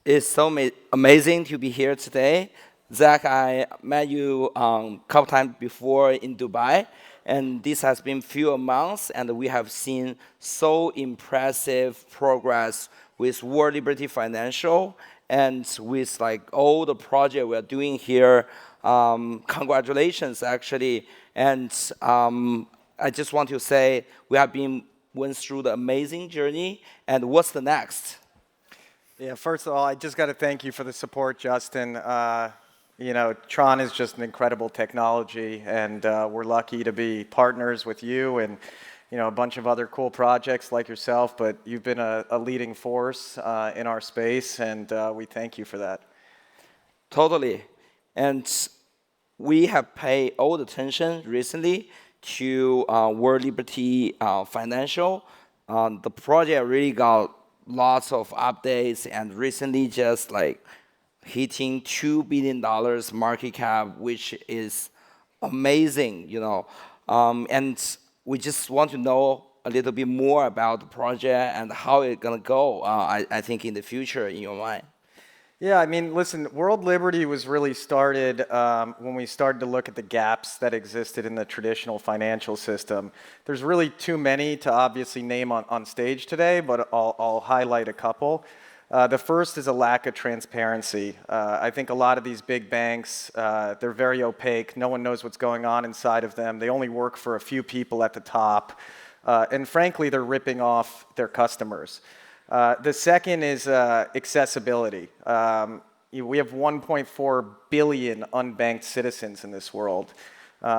It's so amazing to be here today. Zach, I met you a couple times before in Dubai, and this has been few months, and we have seen so impressive progress with World Liberty Financial and with like all the project we are doing here. Congratulations, actually. And I just want to say we have been went through the amazing journey. And what's the next? Yeah, first of all, I just got to thank you for the support, Justin. TRON is just an incredible technology, and we're lucky to be partners with you and a bunch of other cool projects like yourself, but you've been a leading force in our space, and we thank you for that. Totally. And we have paid all the attention recently to World Liberty Financial. The project really got lots of updates, and recently just like hitting $2 billion market cap, which is amazing, And we just want to know a little bit more about the project and how it's gonna go. I think in the future, in your mind. Yeah, I mean, listen, World Liberty was really started when we started to look at the gaps that existed in the traditional financial system. There's really too many to obviously name on stage today, but I'll highlight a couple. The first is a lack of transparency. I think a lot of these big banks, they're very opaque. No one knows what's going on inside of them. They only work for a few people at the top. And frankly, they're ripping off their customers. The second is accessibility. We have 1.4 billion unbanked citizens in this world,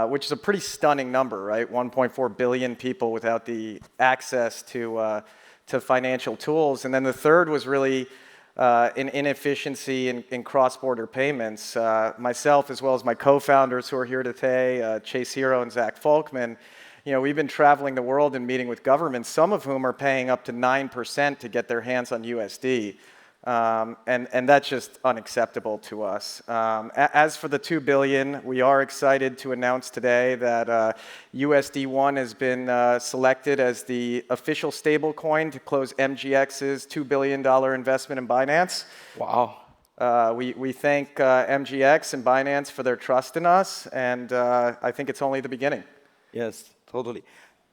which is a pretty stunning number, right? 1.4 billion people without the access to financial tools. And then the third was really an inefficiency in cross-border payments. Myself, as well as my co-founders who are here today, Chase Hero and Zach Folkman, we've been traveling the world and meeting with governments, some of whom are paying up to 9% to get their hands on USD. And that's just unacceptable to us. As for the $2 billion, we are excited to announce today that USD1 has been selected as the official stablecoin to close MGX's $2 billion investment in Binance. Wow. We thank MGX and Binance for their trust in us, and I think it's only the beginning. Yes, totally.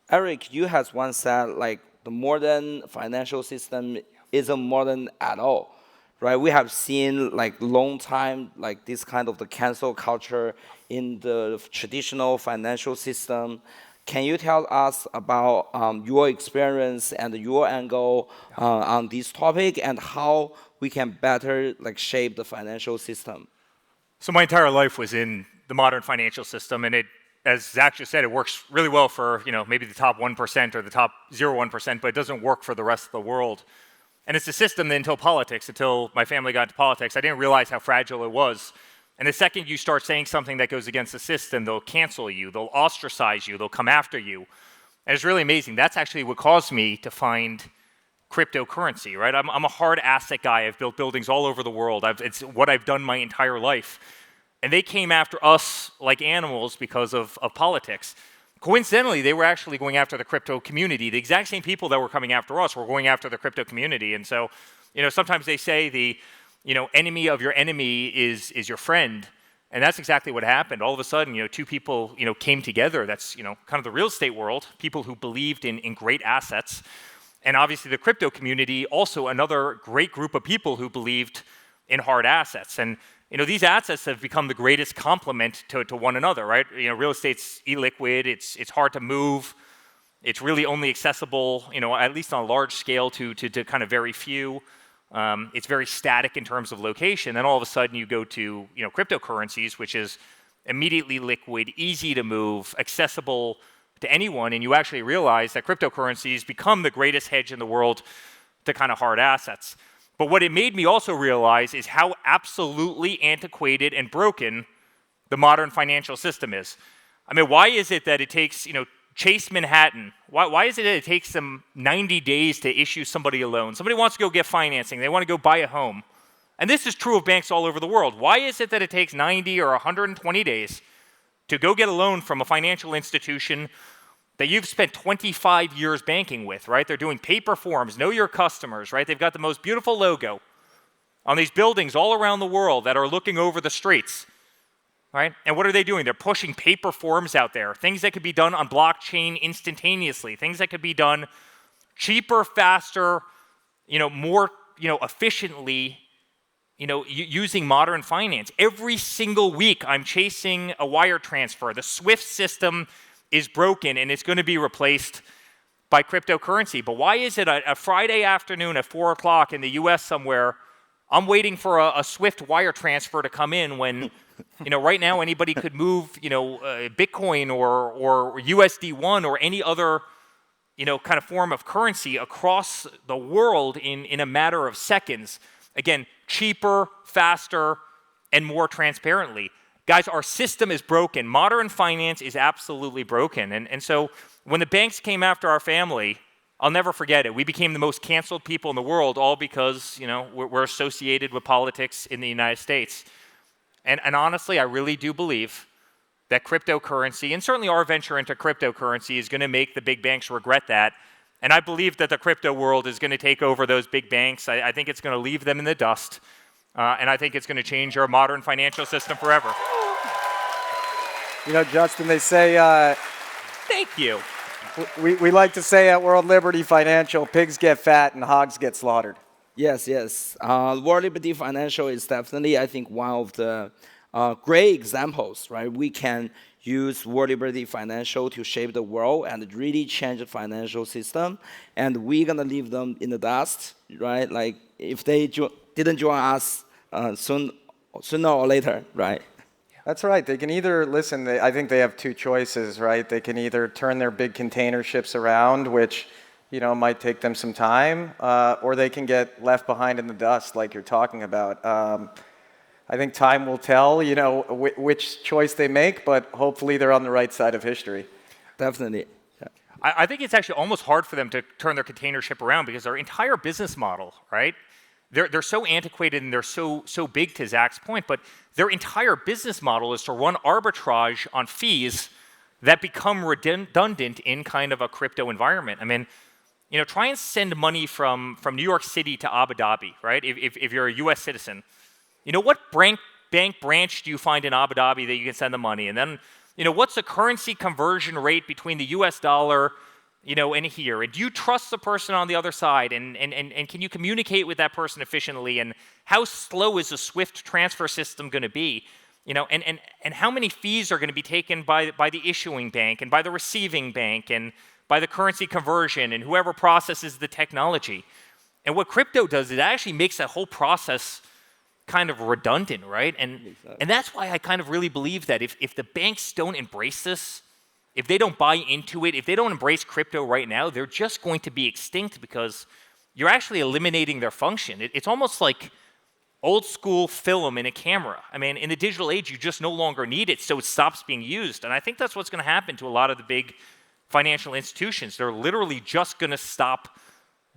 Eric, you have once said like the modern financial system isn't modern at all, right? We have seen like long time like this kind of the cancel culture in the traditional financial system. Can you tell us about your experience and your angle on this topic and how we can better like shape the financial system? So my entire life was in the modern financial system, and as Zach just said, it works really well for maybe the top 1% or the top 0.1%, but it doesn't work for the rest of the world. And it's a system that until my family got into politics, I didn't realize how fragile it was. And the second you start saying something that goes against the system, they'll cancel you, they'll ostracize you, they'll come after you. And it's really amazing. That's actually what caused me to find cryptocurrency, right? I'm a hard asset guy. I've built buildings all over the world. It's what I've done my entire life. And they came after us like animals because of politics. Coincidentally, they were actually going after the crypto community. The exact same people that were coming after us were going after the crypto community. And so, sometimes they say the, enemy of your enemy is your friend. And that's exactly what happened. All of a sudden, two people, came together. That's, kind of the real estate world, people who believed in great assets. And obviously the crypto community, also another great group of people who believed in hard assets. And these assets have become the greatest complement to one another, right? Real estate's illiquid, it's hard to move, it's really only accessible, at least on a large scale to kind of very few. It's very static in terms of location. Then all of a sudden you go to cryptocurrencies, which is immediately liquid, easy to move, accessible to anyone, and you actually realize that cryptocurrencies become the greatest hedge in the world to kind of hard assets. But what it made me also realize is how absolutely antiquated and broken the modern financial system is. I mean, why is it that it takes, Chase Manhattan, why is it that it takes them 90 days to issue somebody a loan? Somebody wants to go get financing, they want to go buy a home. And this is true of banks all over the world. Why is it that it takes 90 or 120 days to go get a loan from a financial institution that you've spent 25 years banking with, right? They're doing paper forms, know your customers, right? They've got the most beautiful logo. on these buildings all around the world that are looking over the streets, right? And what are they doing? They're pushing paper forms out there, things that could be done on blockchain instantaneously, things that could be done cheaper, faster, more, efficiently, using modern finance. Every single week, I'm chasing a wire transfer. The SWIFT system is broken, and it's going to be replaced by cryptocurrency. But why is it a Friday afternoon at 4 o'clock in the US somewhere, I'm waiting for a SWIFT wire transfer to come in when, right now anybody could move, Bitcoin or USD1 or any other, kind of form of currency across the world in a matter of seconds. Again, cheaper, faster, and more transparently. Guys, our system is broken. Modern finance is absolutely broken. And so when the banks came after our family, I'll never forget it. We became the most canceled people in the world, all because, we're associated with politics in the United States. And honestly, I really do believe that cryptocurrency, and certainly our venture into cryptocurrency, is going to make the big banks regret that. And I believe that the crypto world is going to take over those big banks. I think it's going to leave them in the dust. And I think it's going to change our modern financial system forever. Justin, they say... Thank you. We like to say at World Liberty Financial, pigs get fat and hogs get slaughtered. Yes, yes. World Liberty Financial is definitely, I think, one of the great examples, right? We can use World Liberty Financial to shape the world and really change the financial system. And we're going to leave them in the dust, right? Like, if they didn't join us sooner or later, right? That's right. They can either, listen, I think they have two choices, right? They can either turn their big container ships around, which, might take them some time, or they can get left behind in the dust like you're talking about. I think time will tell, which choice they make, but hopefully they're on the right side of history. Definitely. Yeah. I think it's actually almost hard for them to turn their container ship around because their entire business model, right? They're so antiquated and they're so big, to Zach's point, but their entire business model is to run arbitrage on fees that become redundant in kind of a crypto environment. I mean, try and send money from New York City to Abu Dhabi, right? If you're a U.S. citizen, what bank branch do you find in Abu Dhabi that you can send the money? And then, what's the currency conversion rate between the U.S. dollar, and here? And do you trust the person on the other side? And can you communicate with that person efficiently? And how slow is the SWIFT transfer system going to be? And how many fees are going to be taken by the issuing bank and by the receiving bank and by the currency conversion and whoever processes the technology? And what crypto does, it actually makes that whole process kind of redundant, right? And that's why I kind of really believe that if the banks don't embrace this, if they don't buy into it, if they don't embrace crypto right now, they're just going to be extinct because you're actually eliminating their function. It's almost like old school film in a camera. I mean, in the digital age, you just no longer need it, so it stops being used. And I think that's what's going to happen to a lot of the big financial institutions. They're literally just going to stop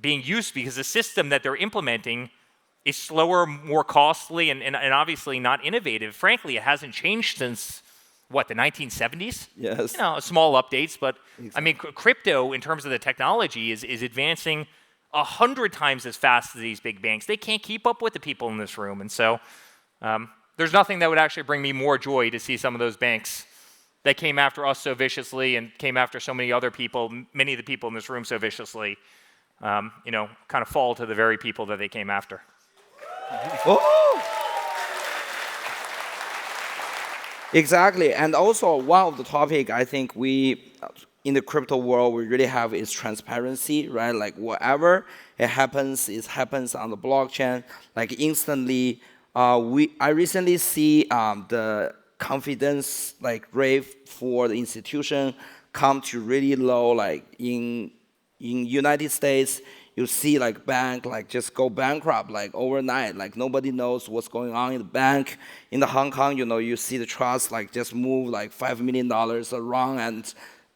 being used because the system that they're implementing is slower, more costly, and obviously not innovative. Frankly, it hasn't changed since, the 1970s? Yes. Small updates, but exactly. I mean, crypto, in terms of the technology, is advancing 100 times as fast as these big banks. They can't keep up with the people in this room. And so there's nothing that would actually bring me more joy to see some of those banks that came after us so viciously and came after so many other people, many of the people in this room so viciously, kind of fall to the very people that they came after. Oh! Exactly, and also one of the topic I think we, in the crypto world, we really have is transparency, right? Like whatever it happens on the blockchain, like instantly. I recently see the confidence rate for the institution come to really low, like in United States. You see bank just go bankrupt overnight. Nobody knows what's going on in the bank. In the Hong Kong, you see the trust just move $5 million around and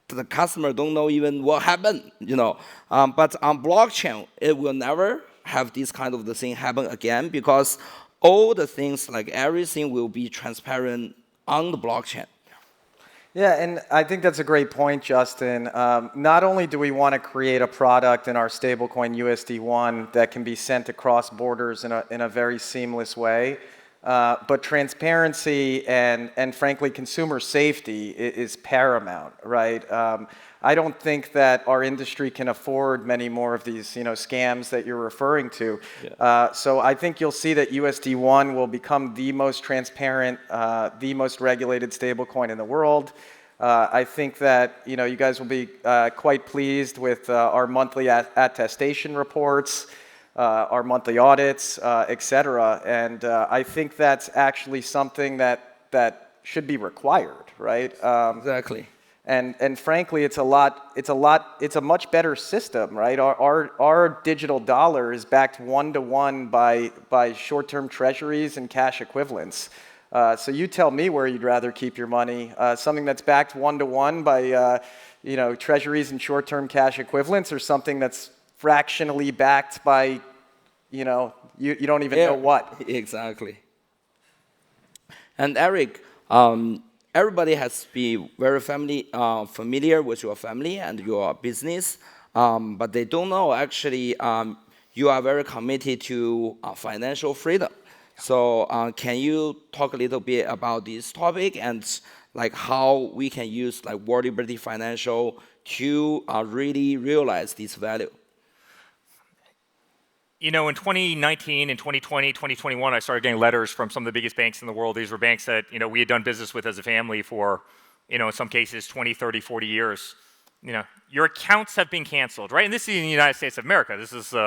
the customer don't know even what happened, But on blockchain, it will never have this kind of the thing happen again because all the things, everything will be transparent on the blockchain. Yeah, and I think that's a great point, Justin. Not only do we want to create a product in our stablecoin USD1 that can be sent across borders in a very seamless way, but transparency and frankly consumer safety is paramount, right? I don't think that our industry can afford many more of these, scams that you're referring to. Yeah. So I think you'll see that USD1 will become the most transparent, the most regulated stablecoin in the world. I think that you guys will be quite pleased with our monthly attestation reports, our monthly audits, et cetera. And I think that's actually something that should be required, right? Exactly. And frankly, it's a much better system, right? Our digital dollar is backed 1-to-1 by short-term treasuries and cash equivalents. So you tell me where you'd rather keep your money. Something that's backed 1-to-1 by treasuries and short-term cash equivalents, or something that's fractionally backed by you don't even know what. Exactly. And Eric, everybody has to be very familiar with your family and your business, but they don't know actually you are very committed to financial freedom. So can you talk a little bit about this topic and like how we can use like World Liberty Financial to really realize this value? In 2019 and 2020, 2021, I started getting letters from some of the biggest banks in the world. These were banks that, we had done business with as a family for, in some cases, 20, 30, 40 years. Your accounts have been canceled, right? And this is in the United States of America. This is, the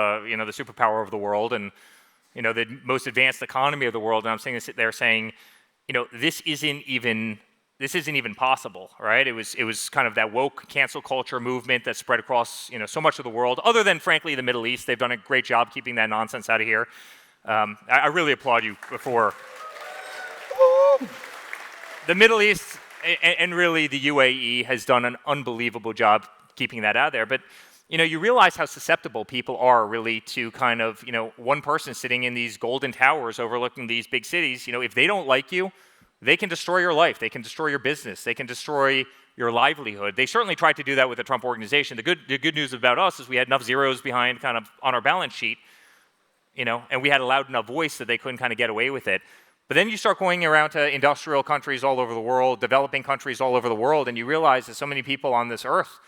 superpower of the world and, the most advanced economy of the world. And I'm saying this, they're saying, this isn't even possible, right? It was kind of that woke cancel culture movement that spread across, so much of the world. Other than, frankly, the Middle East, they've done a great job keeping that nonsense out of here. I really applaud you for the Middle East and really the UAE has done an unbelievable job keeping that out of there. But you realize how susceptible people are really to kind of one person sitting in these golden towers overlooking these big cities. If they don't like you, they can destroy your life. They can destroy your business. They can destroy your livelihood. They certainly tried to do that with the Trump organization. The good news about us is we had enough zeros behind kind of on our balance sheet, and we had a loud enough voice that they couldn't kind of get away with it. But then you start going around to industrial countries all over the world, developing countries all over the world, and you realize that so many people on this earth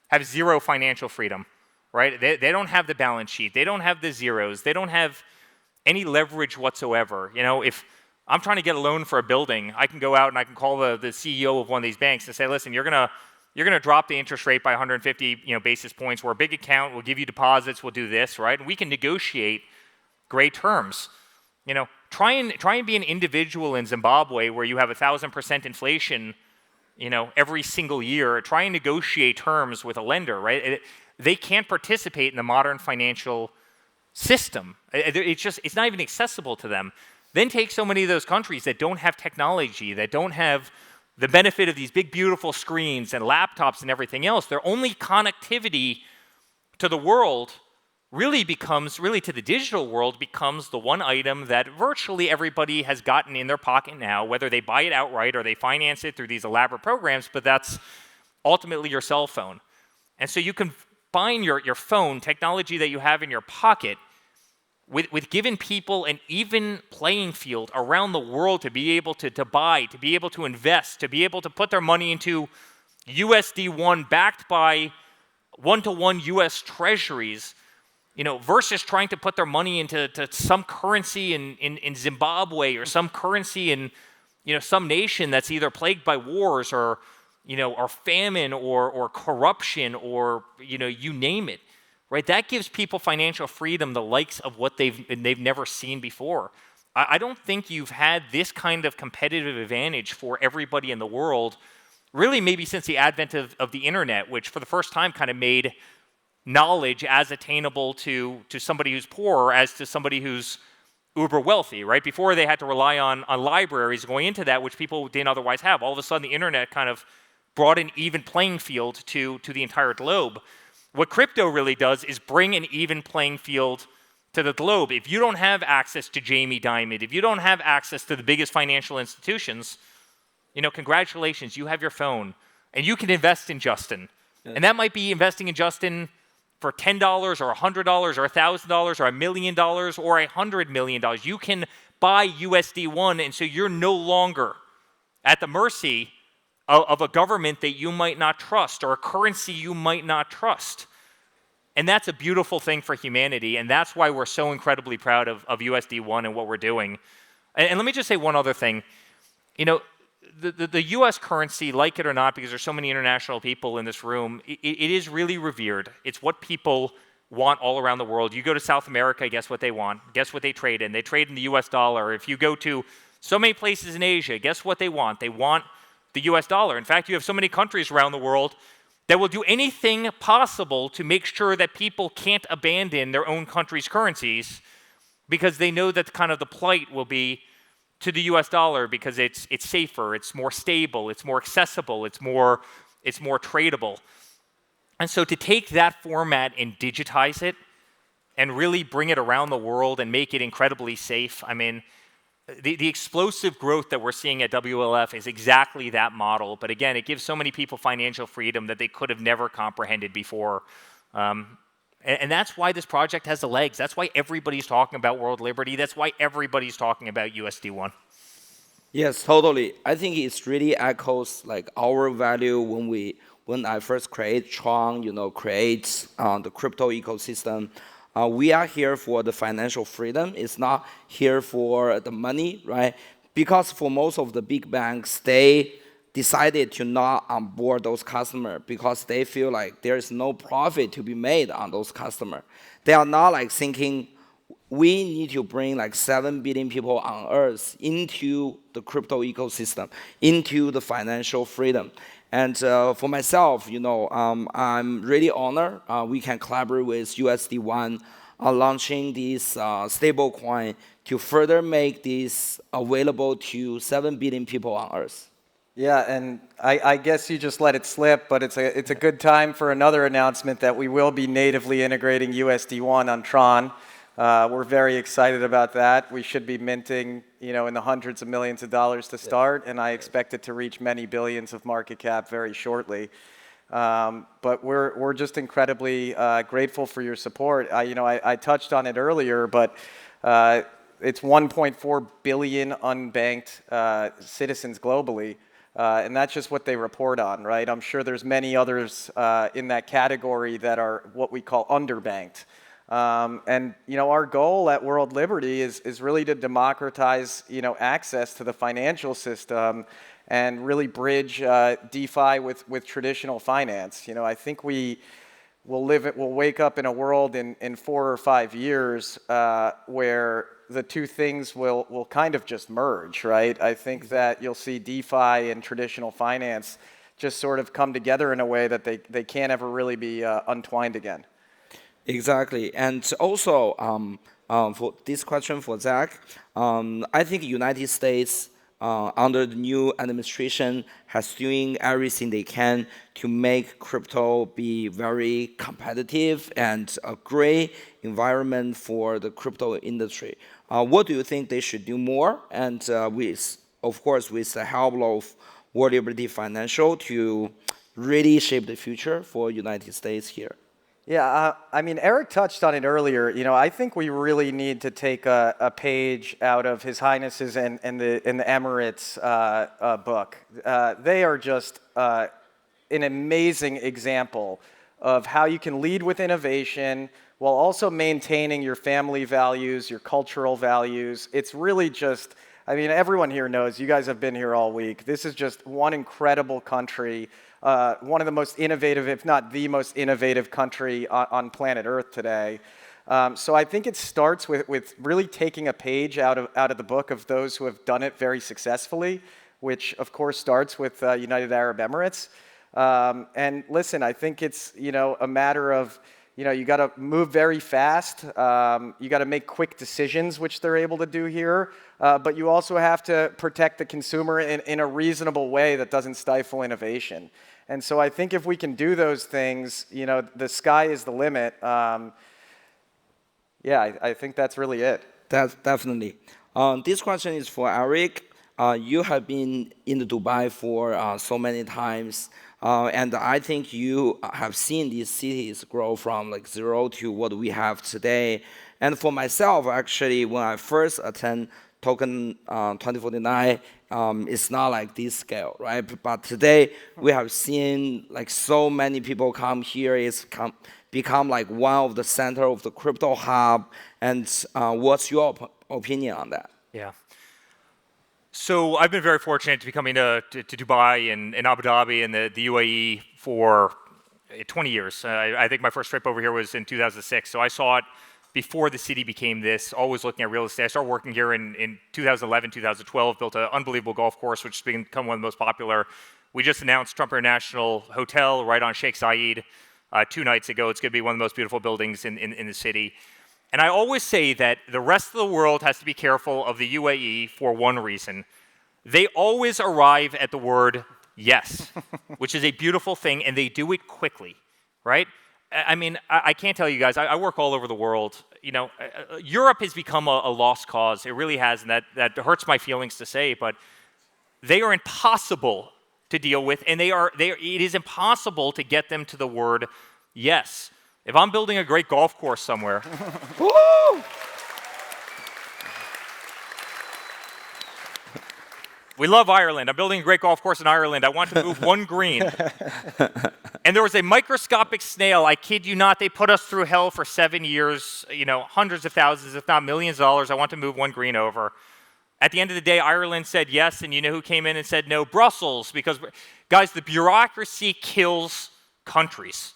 have zero financial freedom, right? They don't have the balance sheet. They don't have the zeros. They don't have any leverage whatsoever. If I'm trying to get a loan for a building, I can go out and I can call the CEO of one of these banks and say, listen, you're gonna drop the interest rate by 150 basis points. We're a big account. We'll give you deposits. We'll do this, right? And we can negotiate great terms. Try and be an individual in Zimbabwe where you have 1,000% inflation, every single year. Try and negotiate terms with a lender, right? They can't participate in the modern financial system. It's not even accessible to them. Then take so many of those countries that don't have technology, that don't have the benefit of these big, beautiful screens and laptops and everything else. Their only connectivity to the world really to the digital world becomes the one item that virtually everybody has gotten in their pocket now, whether they buy it outright or they finance it through these elaborate programs, but that's ultimately your cell phone. And so you combine your phone, technology that you have in your pocket, with giving people an even playing field around the world to be able to buy, to be able to invest, to be able to put their money into USD1 backed by 1-to-1 US treasuries, versus trying to put their money into some currency in Zimbabwe or some currency in, some nation that's either plagued by wars or famine or corruption or, you name it, right? That gives people financial freedom, the likes of what they've never seen before. I don't think you've had this kind of competitive advantage for everybody in the world, really maybe since the advent of the internet, which for the first time kind of made knowledge as attainable to somebody who's poor as to somebody who's uber wealthy, right? Before they had to rely on libraries going into that, which people didn't otherwise have. All of a sudden, the internet kind of brought an even playing field to the entire globe. What crypto really does is bring an even playing field to the globe. If you don't have access to Jamie Dimon, if you don't have access to the biggest financial institutions, Congratulations, you have your phone, and you can invest in Justin. Yeah. And that might be investing in Justin for $10 or $100 or $1,000 or $1 million or $100 million. You can buy USD1, and so you're no longer at the mercy of a government that you might not trust or a currency you might not trust. And that's a beautiful thing for humanity, and that's why we're so incredibly proud of USD1 and what we're doing. And let me just say one other thing. The U.S. currency, like it or not, because there's so many international people in this room, it is really revered. It's what people want all around the world. You go to South America, guess what they want? Guess what they trade in? They trade in the U.S. dollar. If you go to so many places in Asia, guess what they want? They want the U.S. dollar. In fact, you have so many countries around the world that will do anything possible to make sure that people can't abandon their own country's currencies because they know that kind of the plight will be to the U.S. dollar because it's safer, it's more stable, it's more accessible, it's more tradable. And so to take that format and digitize it and really bring it around the world and make it incredibly safe, I mean, the explosive growth that we're seeing at WLF is exactly that model. But again, it gives so many people financial freedom that they could have never comprehended before. And that's why this project has the legs. That's why everybody's talking about World Liberty. That's why everybody's talking about USD1. Yes, totally. I think it's really echoes like our value when I first create TRON, create the crypto ecosystem. We are here for the financial freedom. It's not here for the money, right? Because for most of the big banks, they decided to not onboard those customers because they feel like there is no profit to be made on those customers. They are not like thinking we need to bring like 7 billion people on Earth into the crypto ecosystem, into the financial freedom. And for myself, I'm really honored we can collaborate with USD1 on launching this stablecoin to further make this available to 7 billion people on Earth. Yeah, and I guess you just let it slip, but it's a good time for another announcement that we will be natively integrating USD1 on TRON. We're very excited about that. We should be minting, in the hundreds of millions of dollars to start, and I expect it to reach many billions of market cap very shortly. But we're just incredibly grateful for your support. I touched on it earlier, but it's 1.4 billion unbanked citizens globally. And that's just what they report on, right? I'm sure there's many others in that category that are what we call underbanked. And our goal at World Liberty is really to democratize access to the financial system and really bridge DeFi with traditional finance. I think we'll wake up in a world in 4 or 5 years where the two things will kind of just merge, right? I think that you'll see DeFi and traditional finance just sort of come together in a way that they can't ever really be untwined again. Exactly. And also, for this question for Zach, I think the United States, under the new administration, has doing everything they can to make crypto be very competitive and a great environment for the crypto industry. What do you think they should do more? And of course, with the help of World Liberty Financial to really shape the future for United States here. Yeah, I mean, Eric touched on it earlier. I think we really need to take a page out of His Highness's and the Emirates book. They are just an amazing example of how you can lead with innovation while also maintaining your family values, your cultural values. It's really just, I mean, everyone here knows, you guys have been here all week. This is just one incredible country. One of the most innovative, if not the most innovative country on planet Earth today. So I think it starts with really taking a page out of the book of those who have done it very successfully, which of course starts with United Arab Emirates. And listen, I think it's a matter of you got to move very fast. You got to make quick decisions, which they're able to do here. But you also have to protect the consumer in a reasonable way that doesn't stifle innovation. And so I think if we can do those things, the sky is the limit. Yeah, I think that's really it. That's definitely. This question is for Eric. you have been in Dubai for so many times, and I think you have seen these cities grow from like zero to what we have today. And for myself, actually, when I first attend Token 2049, it's not like this scale, right? But today we have seen like so many people come here. It's become like one of the center of the crypto hub. And what's your opinion on that? Yeah. So I've been very fortunate to be coming to Dubai and Abu Dhabi and the UAE for 20 years. I think my first trip over here was in 2006. So I saw it before the city became this, always looking at real estate. I started working here in 2011, 2012, built an unbelievable golf course, which has become one of the most popular. We just announced Trump International Hotel right on Sheikh Zayed 2 nights ago. It's going to be one of the most beautiful buildings in the city. And I always say that the rest of the world has to be careful of the UAE for one reason. They always arrive at the word yes, which is a beautiful thing, and they do it quickly, right? I mean, I can't tell you guys, I work all over the world. You know, Europe has become a lost cause. It really has, and that hurts my feelings to say, but they are impossible to deal with, and it is impossible to get them to the word yes. If I'm building a great golf course somewhere, we love Ireland. I'm building a great golf course in Ireland. I want to move 1 green. And there was a microscopic snail, I kid you not, they put us through hell for 7 years, you know, hundreds of thousands, if not millions of dollars. I want to move 1 green over. At the end of the day, Ireland said yes, and you know who came in and said no? Brussels, because, guys, the bureaucracy kills countries.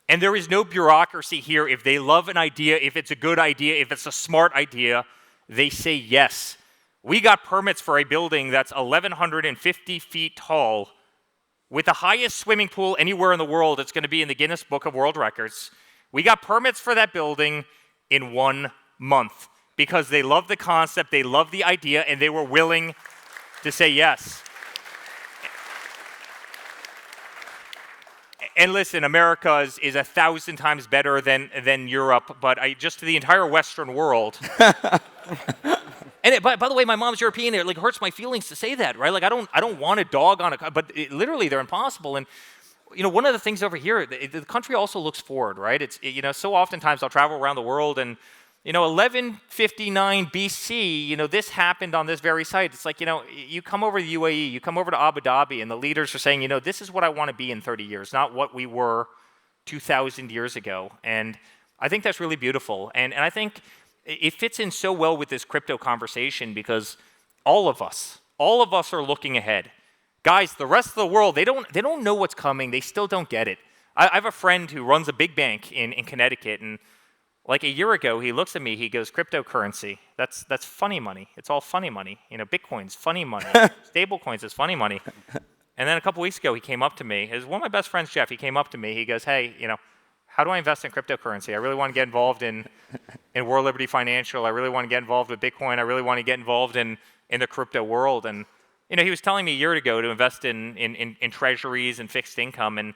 And there is no bureaucracy here. If they love an idea, if it's a good idea, if it's a smart idea, they say yes. We got permits for a building that's 1,150 feet tall with the highest swimming pool anywhere in the world. It's going to be in the Guinness Book of World Records. We got permits for that building in 1 month because they love the concept, they love the idea, and they were willing to say yes. And listen, America is 1,000 times better than Europe, but just to the entire Western world. And by the way, my mom's European. It like hurts my feelings to say that, right? Like I don't want a dog on a, but literally they're impossible. And you know, one of the things over here, the country also looks forward, right? You know, so oftentimes I'll travel around the world and. You know, 1159 BC, you know, this happened on this very site. It's like, you know, you come over to the UAE, you come over to Abu Dhabi, and the leaders are saying, you know, this is what I want to be in 30 years, not what we were 2,000 years ago. And I think that's really beautiful. And I think it fits in so well with this crypto conversation because all of us are looking ahead. Guys, the rest of the world, they don't know what's coming. They still don't get it. I have a friend who runs a big bank in Connecticut, and like a year ago, he looks at me, he goes, cryptocurrency, that's funny money. It's all funny money. You know, Bitcoin's funny money. Stable coins is funny money. And then a couple weeks ago, he came up to me. It was one of my best friends, Jeff. He came up to me. He goes, hey, you know, how do I invest in cryptocurrency? I really want to get involved in World Liberty Financial. I really want to get involved with Bitcoin. I really want to get involved in the crypto world. And, you know, he was telling me a year ago to invest in treasuries and fixed income. And,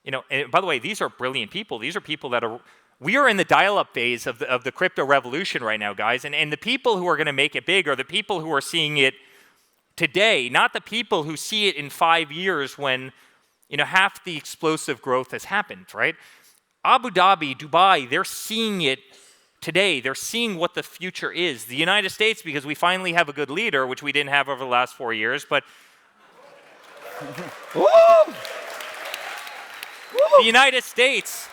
you know, and by the way, these are brilliant people. These are people that are... We are in the dial-up phase of the crypto revolution right now, guys. And the people who are going to make it big are the people who are seeing it today, not the people who see it in 5 years when, you know, half the explosive growth has happened, right? Abu Dhabi, Dubai, they're seeing it today. They're seeing what the future is. The United States, because we finally have a good leader, which we didn't have over the last 4 years, but the United States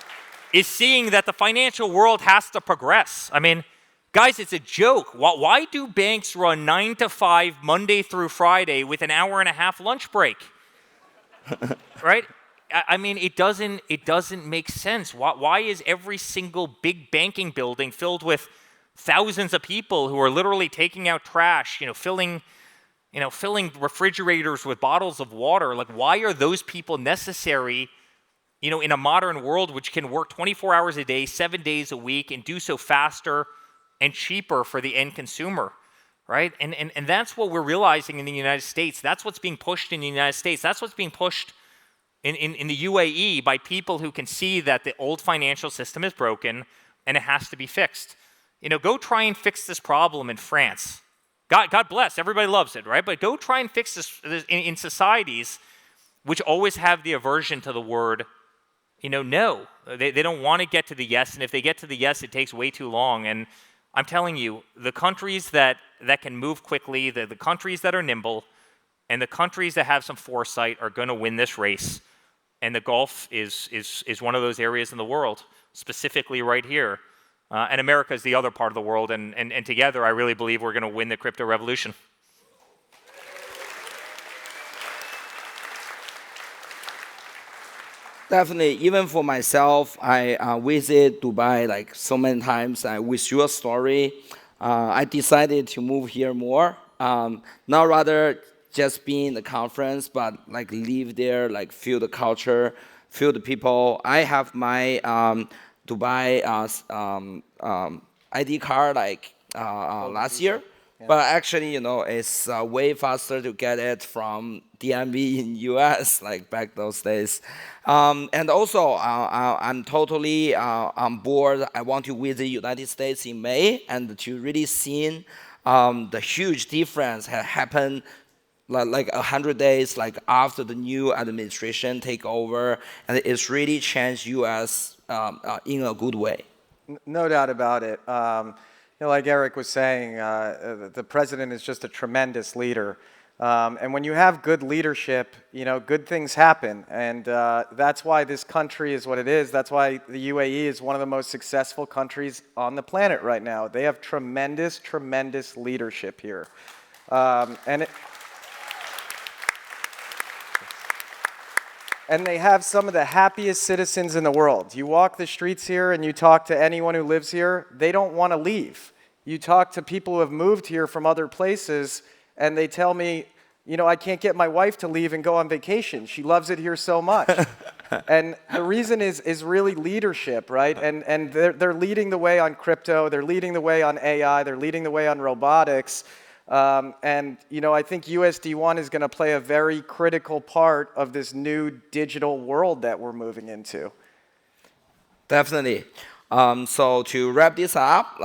is seeing that the financial world has to progress. I mean, guys, it's a joke. Why do banks run 9 to 5 Monday through Friday with an hour-and-a-half lunch break? Right? I mean, it doesn't make sense. Why is every single big banking building filled with thousands of people who are literally taking out trash, filling refrigerators with bottles of water? Like, why are those people necessary? In a modern world which can work 24 hours a day, 7 days a week, and do so faster and cheaper for the end consumer, right? And that's what we're realizing in the United States. That's what's being pushed in the United States. That's what's being pushed in the UAE by people who can see that the old financial system is broken and it has to be fixed. Go try and fix this problem in France. God bless, everybody loves it, right? But go try and fix this in societies which always have the aversion to the word, no. They don't want to get to the yes, and if they get to the yes, it takes way too long. And I'm telling you, the countries that can move quickly, the countries that are nimble, and the countries that have some foresight are going to win this race. And the Gulf is one of those areas in the world, specifically right here. And America is the other part of the world, and together I really believe we're going to win the crypto revolution. Definitely, even for myself, I visit Dubai like so many times. With your story, I decided to move here more. Not rather just be in the conference, but like live there, like feel the culture, feel the people. I have my Dubai ID card like last year. Yeah. But actually, it's way faster to get it from DMV in US, like back those days. And also, I'm totally on board. I want to visit the United States in May and to really see the huge difference happen like 100 days like after the new administration take over, and it's really changed US in a good way. No doubt about it. Like Eric was saying, the president is just a tremendous leader. And when you have good leadership, good things happen. And that's why this country is what it is. That's why the UAE is one of the most successful countries on the planet right now. They have tremendous, tremendous leadership here. And they have some of the happiest citizens in the world. You walk the streets here and you talk to anyone who lives here, they don't want to leave. You talk to people who have moved here from other places and they tell me, I can't get my wife to leave and go on vacation. She loves it here so much. And the reason is really leadership, right? And they're leading the way on crypto, they're leading the way on AI, they're leading the way on robotics. I think USD1 is going to play a very critical part of this new digital world that we're moving into. Definitely. So to wrap this up,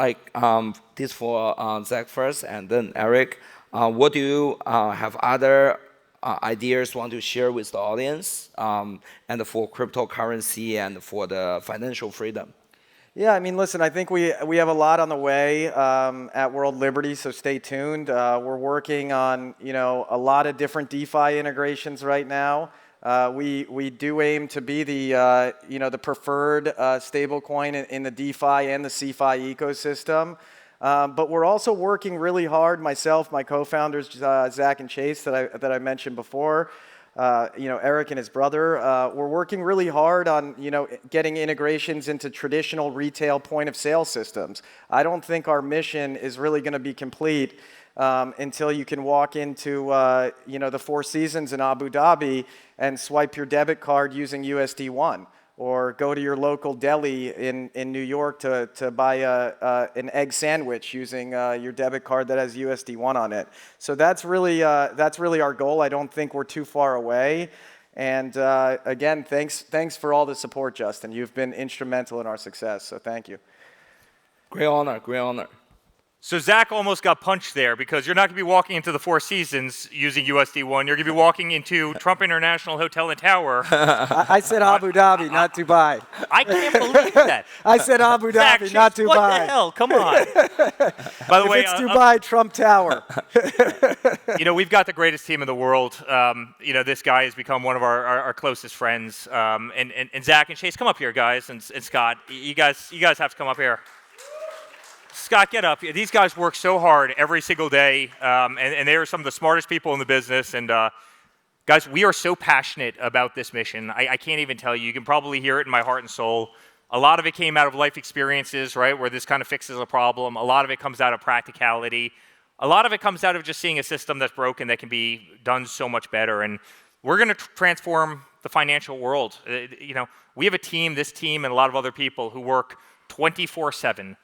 this for Zach first and then Eric, what do you have other ideas want to share with the audience and for cryptocurrency and for the financial freedom? Yeah, listen, I think we have a lot on the way at World Liberty, so stay tuned. We're working on, a lot of different DeFi integrations right now. We do aim to be the, the preferred stablecoin in the DeFi and the CeFi ecosystem. But we're also working really hard, myself, my co-founders, Zach and Chase, that I mentioned before. Eric and his brother, we're working really hard on, getting integrations into traditional retail point of sale systems. I don't think our mission is really going to be complete until you can walk into, the Four Seasons in Abu Dhabi and swipe your debit card using USD1. Or go to your local deli in New York to buy an egg sandwich using your debit card that has USD1 on it. So that's really our goal. I don't think we're too far away. And again, thanks for all the support, Justin. You've been instrumental in our success. So thank you. Great honor. Great honor. So Zach almost got punched there because you're not going to be walking into the Four Seasons using USD1. You're going to be walking into Trump International Hotel and Tower. I said Abu Dhabi, not Dubai. I can't believe that. I said Abu Dhabi, Zach, not Dubai. What the hell? Come on. By the way, it's Dubai, Trump Tower. We've got the greatest team in the world. This guy has become one of our closest friends. And Zach and Chase, come up here, guys, and Scott. You guys have to come up here. Scott, get up. These guys work so hard every single day, and they are some of the smartest people in the business. And guys, we are so passionate about this mission. I can't even tell you. You can probably hear it in my heart and soul. A lot of it came out of life experiences, right, where this kind of fixes a problem. A lot of it comes out of practicality. A lot of it comes out of just seeing a system that's broken that can be done so much better. And we're going to transform the financial world. We have a team, this team, and a lot of other people who work 24/7.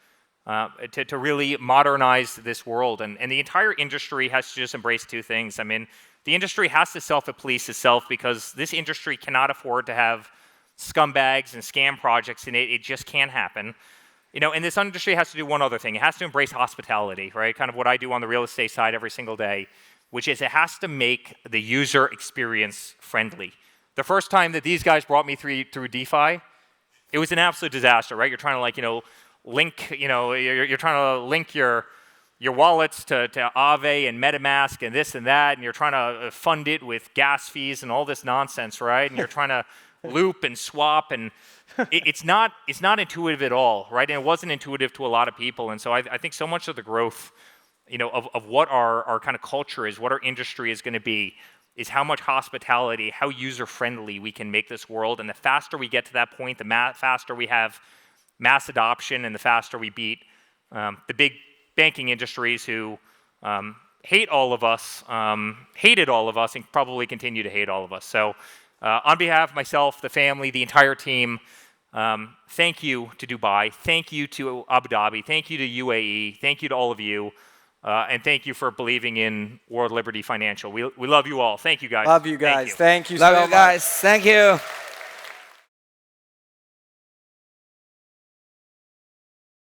To really modernize this world. And the entire industry has to just embrace two things. The industry has to self-police itself because this industry cannot afford to have scumbags and scam projects in it. It just can't happen. And this industry has to do one other thing. It has to embrace hospitality, right? Kind of what I do on the real estate side every single day, which is it has to make the user experience friendly. The first time that these guys brought me through DeFi, it was an absolute disaster, right? You're trying to link, you're trying to link your wallets to Aave and MetaMask and this and that, and you're trying to fund it with gas fees and all this nonsense, right? And you're trying to loop and swap, and it's not intuitive at all, right? And it wasn't intuitive to a lot of people, and so I think so much of the growth, of what our kind of culture is, what our industry is going to be, is how much hospitality, how user-friendly we can make this world. And the faster we get to that point, the faster we have mass adoption, and the faster we beat the big banking industries who hated all of us, and probably continue to hate all of us. So on behalf of myself, the family, the entire team, thank you to Dubai, thank you to Abu Dhabi, thank you to UAE, thank you to all of you. And thank you for believing in World Liberty Financial. We love you all. Thank you, guys. Love you guys. Thank you Love so you much. guys. Thank you.